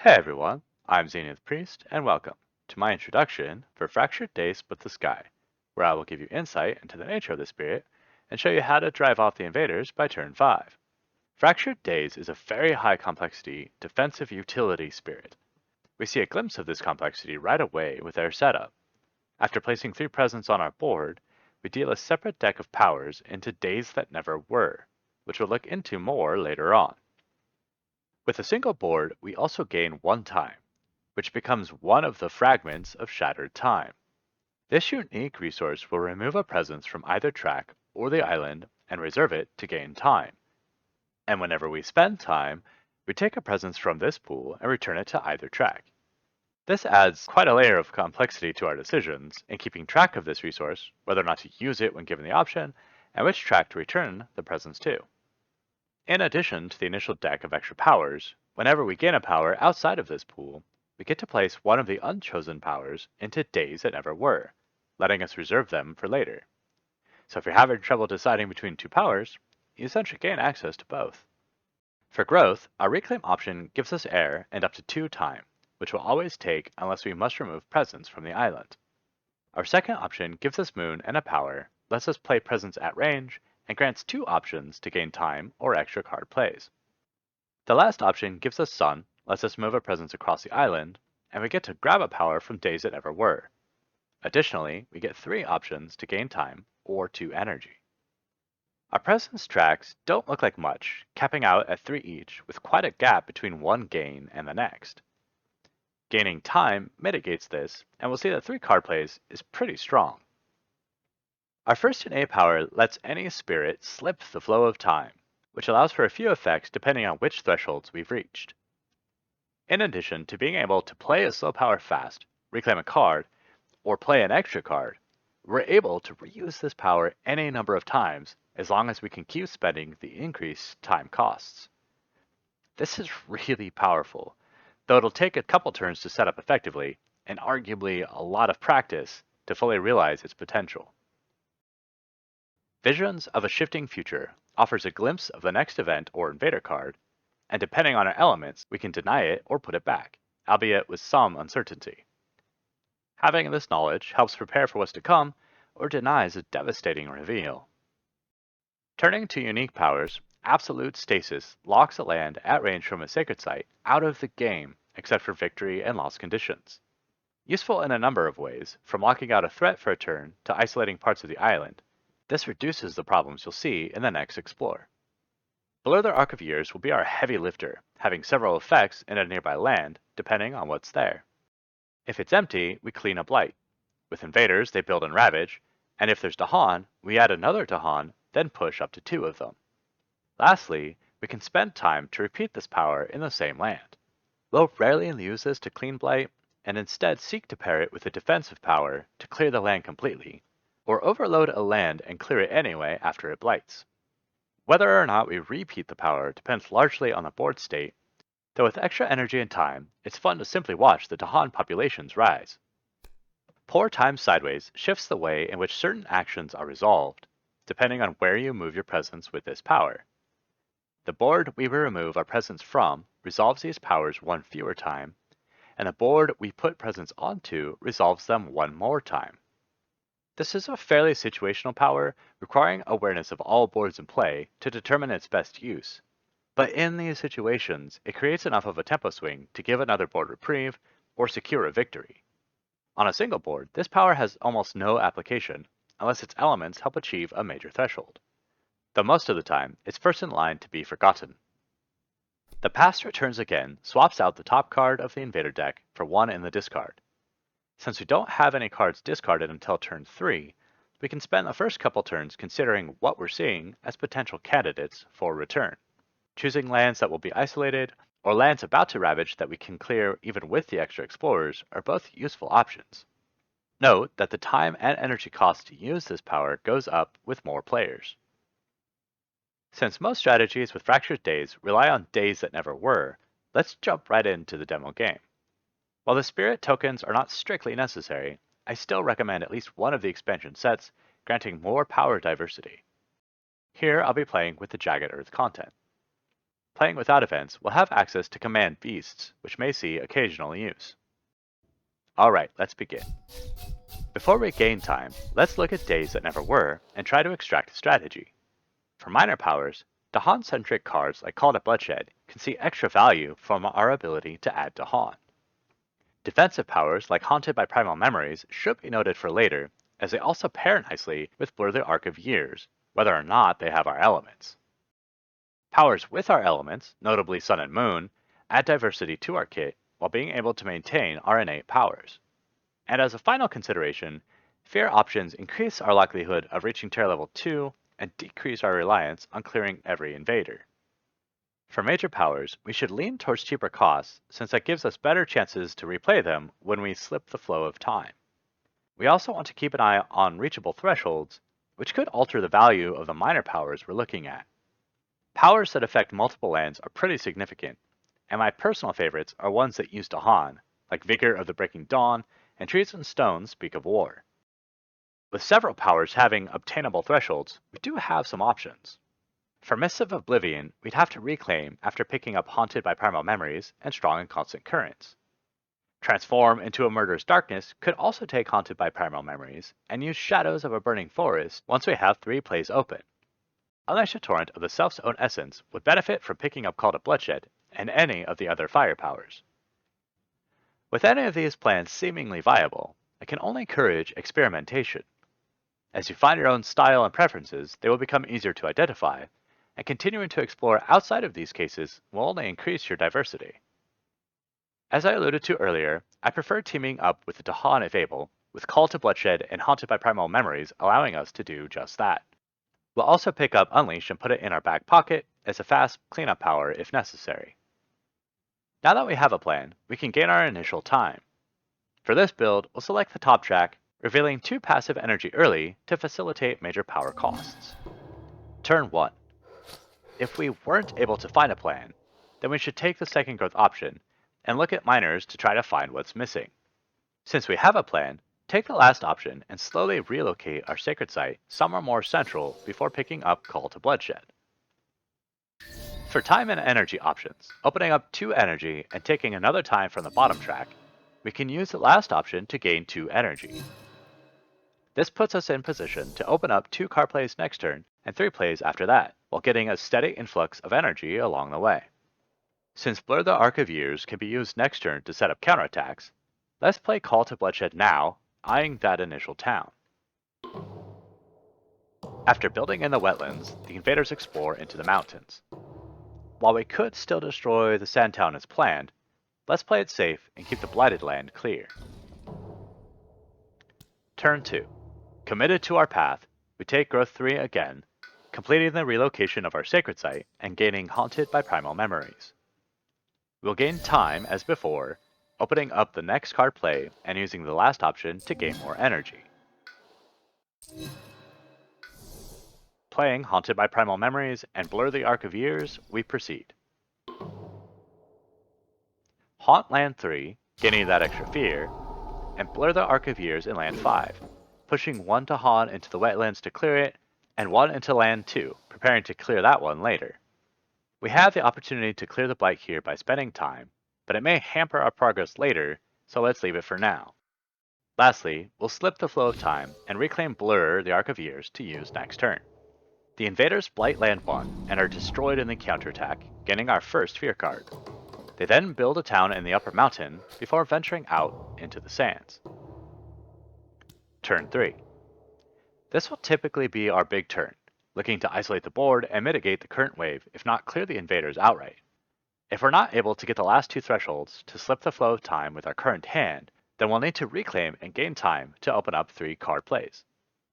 Hey everyone, I'm Zenith Priest, and welcome to my introduction for Fractured Days with the Sky, where I will give you insight into the nature of the spirit and show you how to drive off the invaders by turn 5. Fractured Days is a very high complexity defensive utility spirit. We see a glimpse of this complexity right away with our setup. After placing 3 presents on our board, we deal a separate deck of powers into Days That Never Were, which we'll look into more later on. With a single board, we also gain 1 time, which becomes one of the fragments of shattered time. This unique resource will remove a presence from either track or the island and reserve it to gain time. And whenever we spend time, we take a presence from this pool and return it to either track. This adds quite a layer of complexity to our decisions in keeping track of this resource, whether or not to use it when given the option, and which track to return the presence to. In addition to the initial deck of extra powers, whenever we gain a power outside of this pool, we get to place one of the unchosen powers into Days That Never Were, letting us reserve them for later. So if you're having trouble deciding between 2 powers, you essentially gain access to both. For growth, our reclaim option gives us air and up to 2 time, which we'll always take unless we must remove presence from the island. Our second option gives us moon and a power, lets us play presence at range, and grants 2 options to gain time or extra card plays. The last option gives us sun, lets us move a presence across the island, and we get to grab a power from Days That Never Were. Additionally, we get 3 options to gain time or 2 energy. Our presence tracks don't look like much, capping out at 3 each with quite a gap between one gain and the next. Gaining time mitigates this, and we'll see that 3 card plays is pretty strong. Our first innate power lets any spirit slip the flow of time, which allows for a few effects depending on which thresholds we've reached. In addition to being able to play a slow power fast, reclaim a card, or play an extra card, we're able to reuse this power any number of times as long as we can keep spending the increased time costs. This is really powerful, though it'll take a couple turns to set up effectively, and arguably a lot of practice to fully realize its potential. Visions of a Shifting Future offers a glimpse of the next event or invader card, and depending on our elements, we can deny it or put it back, albeit with some uncertainty. Having this knowledge helps prepare for what's to come, or denies a devastating reveal. Turning to unique powers, Absolute Stasis locks a land at range from a sacred site out of the game, except for victory and loss conditions. Useful in a number of ways, from locking out a threat for a turn to isolating parts of the island, this reduces the problems you'll see in the next Explore. Below the Arc of Years will be our heavy lifter, having several effects in a nearby land, depending on what's there. If it's empty, we clean up light. With invaders, they build and ravage, and if there's Dahan, we add another Dahan, then push up to 2 of them. Lastly, we can spend time to repeat this power in the same land. We'll rarely use this to clean blight, and instead seek to pair it with a defensive power to clear the land completely, or overload a land and clear it anyway after it blights. Whether or not we repeat the power depends largely on the board state, though with extra energy and time, it's fun to simply watch the Dahan populations rise. Pour Time Sideways shifts the way in which certain actions are resolved, depending on where you move your presence with this power. The board we remove our presence from resolves these powers 1 fewer time, and the board we put presence onto resolves them 1 more time. This is a fairly situational power, requiring awareness of all boards in play to determine its best use. But in these situations, it creates enough of a tempo swing to give another board reprieve or secure a victory. On a single board, this power has almost no application, unless its elements help achieve a major threshold. Though most of the time, it's first in line to be forgotten. The Past Returns Again swaps out the top card of the invader deck for 1 in the discard. Since we don't have any cards discarded until turn 3, we can spend the first couple turns considering what we're seeing as potential candidates for return. Choosing lands that will be isolated, or lands about to ravage that we can clear even with the extra explorers are both useful options. Note that the time and energy cost to use this power goes up with more players. Since most strategies with Fractured Days rely on Days That Never Were, let's jump right into the demo game. While the spirit tokens are not strictly necessary, I still recommend at least one of the expansion sets, granting more power diversity. Here I'll be playing with the Jagged Earth content. Playing without events will have access to command beasts, which may see occasional use. Alright, let's begin. Before we gain time, let's look at days that never were and try to extract a strategy. For minor powers, Dahan-centric cards like Call to Bloodshed can see extra value from our ability to add Dahan. Defensive powers like Haunted by Primal Memories should be noted for later, as they also pair nicely with Blur the Arc of Years, whether or not they have our elements. Powers with our elements, notably Sun and Moon, add diversity to our kit while being able to maintain our innate powers. And as a final consideration, fear options increase our likelihood of reaching tier level 2 and decrease our reliance on clearing every invader. For major powers, we should lean towards cheaper costs since that gives us better chances to replay them when we slip the flow of time. We also want to keep an eye on reachable thresholds, which could alter the value of the minor powers we're looking at. Powers that affect multiple lands are pretty significant, and my personal favorites are ones that use Dahan, like Vigor of the Breaking Dawn and Trees and Stones Speak of War. With several powers having obtainable thresholds, we do have some options. For Mists of Oblivion, we'd have to reclaim after picking up Haunted by Primal Memories and Strong and Constant Currents. Transform into a Murderous Darkness could also take Haunted by Primal Memories and use Shadows of a Burning Forest once we have 3 plays open. Unleash a Torrent of the Self's own essence would benefit from picking up Call to Bloodshed and any of the other fire powers. With any of these plans seemingly viable, I can only encourage experimentation. As you find your own style and preferences, they will become easier to identify, and continuing to explore outside of these cases will only increase your diversity. As I alluded to earlier, I prefer teaming up with the Dahan if able, with Call to Bloodshed and Haunted by Primal Memories allowing us to do just that. We'll also pick up Unleash and put it in our back pocket as a fast cleanup power if necessary. Now that we have a plan, we can gain our initial time. For this build, we'll select the top track, revealing 2 passive energy early to facilitate major power costs. Turn 1. If we weren't able to find a plan, then we should take the second growth option and look at minors to try to find what's missing. Since we have a plan, take the last option and slowly relocate our sacred site somewhere more central before picking up Call to Bloodshed. For time and energy options, opening up 2 energy and taking another time from the bottom track, we can use the last option to gain 2 energy. This puts us in position to open up 2 card plays next turn and 3 plays after that, while getting a steady influx of energy along the way. Since Blur the Arc of Years can be used next turn to set up counterattacks, let's play Call to Bloodshed now, eyeing that initial town. After building in the wetlands, the invaders explore into the mountains. While we could still destroy the sand town as planned, let's play it safe and keep the blighted land clear. Turn 2. Committed to our path, we take growth 3 again, completing the relocation of our sacred site and gaining Haunted by Primal Memories. We'll gain time as before, opening up the next card play and using the last option to gain more energy. Playing Haunted by Primal Memories and Blur the Arc of Years, we proceed. Haunt Land 3, gaining that extra fear, and Blur the Arc of Years in Land 5, pushing 1 Dahan into the wetlands to clear it, and 1 into Land 2, preparing to clear that one later. We have the opportunity to clear the blight here by spending time, but it may hamper our progress later, so let's leave it for now. Lastly, we'll slip the flow of time and reclaim Blur the Arc of Years to use next turn. The invaders blight land 1 and are destroyed in the counterattack, gaining our first fear card. They then build a town in the upper mountain before venturing out into the sands. Turn 3. This will typically be our big turn, looking to isolate the board and mitigate the current wave if not clear the invaders outright. If we're not able to get the last 2 thresholds to slip the flow of time with our current hand, then we'll need to reclaim and gain time to open up 3 card plays.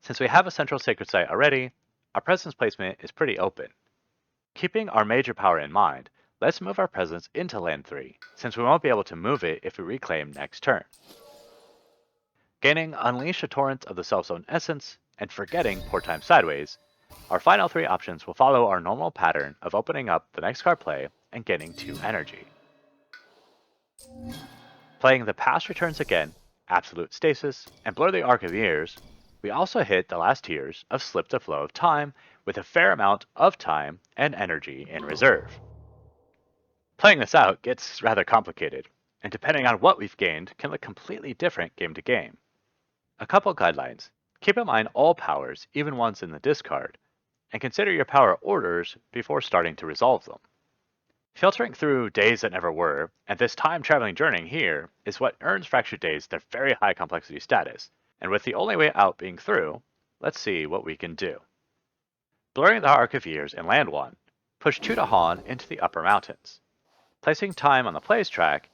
Since we have a central sacred site already, our presence placement is pretty open. Keeping our major power in mind, let's move our presence into land 3, since we won't be able to move it if we reclaim next turn. Gaining Unleash a Torrent of the Self's own essence, and forgetting Pour Time Sideways, our final 3 options will follow our normal pattern of opening up the next card play and gaining 2 energy. Playing the Past Returns again, Absolute Stasis, and Blur the Arc of Years, we also hit the last tiers of Slip the Flow of Time with a fair amount of time and energy in reserve. Playing this out gets rather complicated, and depending on what we've gained can look completely different game to game. A couple guidelines. Keep in mind all powers, even ones in the discard, and consider your power orders before starting to resolve them. Filtering through days that never were, and this time-traveling journey here, is what earns Fractured Days their very high complexity status, and with the only way out being through, let's see what we can do. Blurring the Arc of Years in Land 1, push 2 Dahan into the upper mountains. Placing time on the plays track,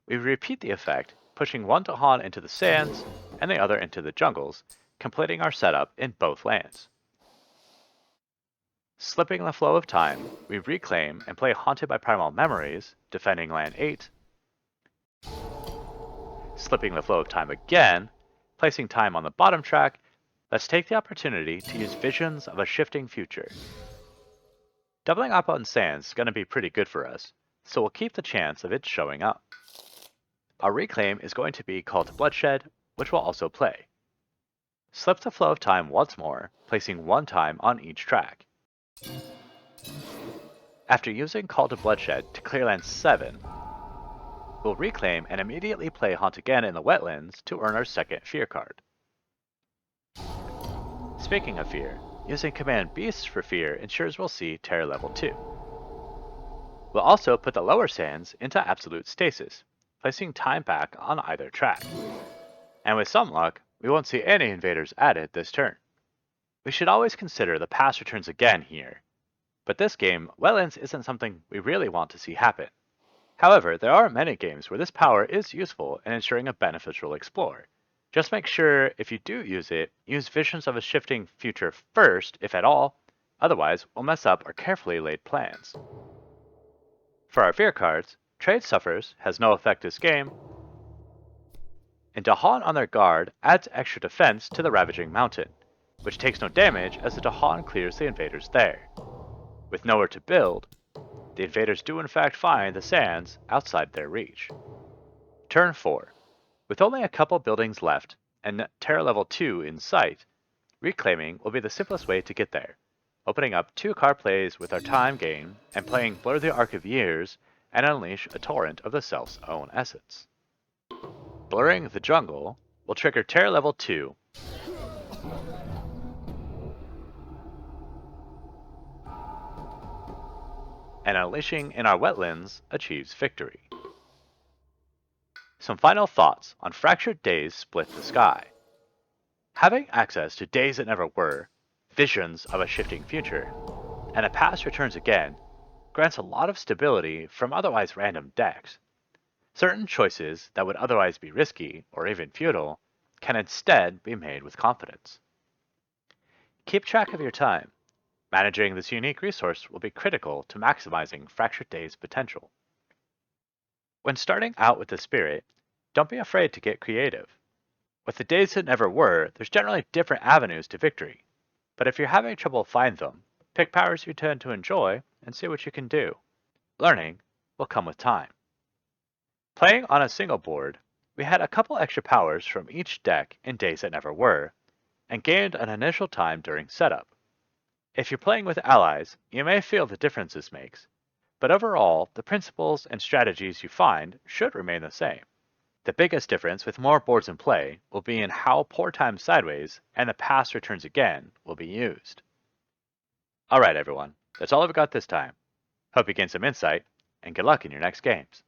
we repeat the effect, pushing 1 Dahan into the sands and the other into the jungles, completing our setup in both lands. Slipping the flow of time, we reclaim and play Haunted by Primal Memories, defending land 8. Slipping the flow of time again, placing time on the bottom track, let's take the opportunity to use Visions of a Shifting Future. Doubling up on sands is going to be pretty good for us, so we'll keep the chance of it showing up. Our reclaim is going to be Call to Bloodshed, which we'll also play. Slip the flow of time once more, placing 1 time on each track. After using Call to Bloodshed to clear land 7, we'll reclaim and immediately play Haunt again in the wetlands to earn our second Fear card. Speaking of Fear, using Command Beasts for Fear ensures we'll see Terror level 2. We'll also put the lower sands into absolute stasis, placing time back on either track. And with some luck, we won't see any invaders added this turn. We should always consider the pass returns again here, but this game, wetlands isn't something we really want to see happen. However, there are many games where this power is useful in ensuring a beneficial explore. Just make sure if you do use it, use Visions of a Shifting Future first, if at all, otherwise we'll mess up our carefully laid plans. For our Fear cards, Trade Suffers has no effect this game, and Dahan on their guard adds extra defense to the Ravaging Mountain, which takes no damage as the Dahan clears the invaders there. With nowhere to build, the invaders do in fact find the sands outside their reach. Turn 4. With only a couple buildings left and Terror level 2 in sight, reclaiming will be the simplest way to get there, opening up 2 card plays with our time gain and playing Blur the Arc of Years and unleash a torrent of the Self's own essence. Blurring the jungle will trigger Terror level 2 and unleashing in our wetlands achieves victory. Some final thoughts on Fractured Days Split the Sky. Having access to Days That Never Were, Visions of a Shifting Future, and a Past Returns Again grants a lot of stability from otherwise random decks. Certain choices that would otherwise be risky or even futile can instead be made with confidence. Keep track of your time. Managing this unique resource will be critical to maximizing Fractured Days' potential. When starting out with the Spirit, don't be afraid to get creative. With the Days That Never Were, there's generally different avenues to victory, but if you're having trouble finding them, pick powers you tend to enjoy and see what you can do. Learning will come with time. Playing on a single board, we had a couple extra powers from each deck in Days That Never Were, and gained an initial time during setup. If you're playing with allies, you may feel the difference this makes, but overall, the principles and strategies you find should remain the same. The biggest difference with more boards in play will be in how Pour Time Sideways and the Past Returns Again will be used. Alright everyone, that's all I've got this time. Hope you gained some insight, and good luck in your next games.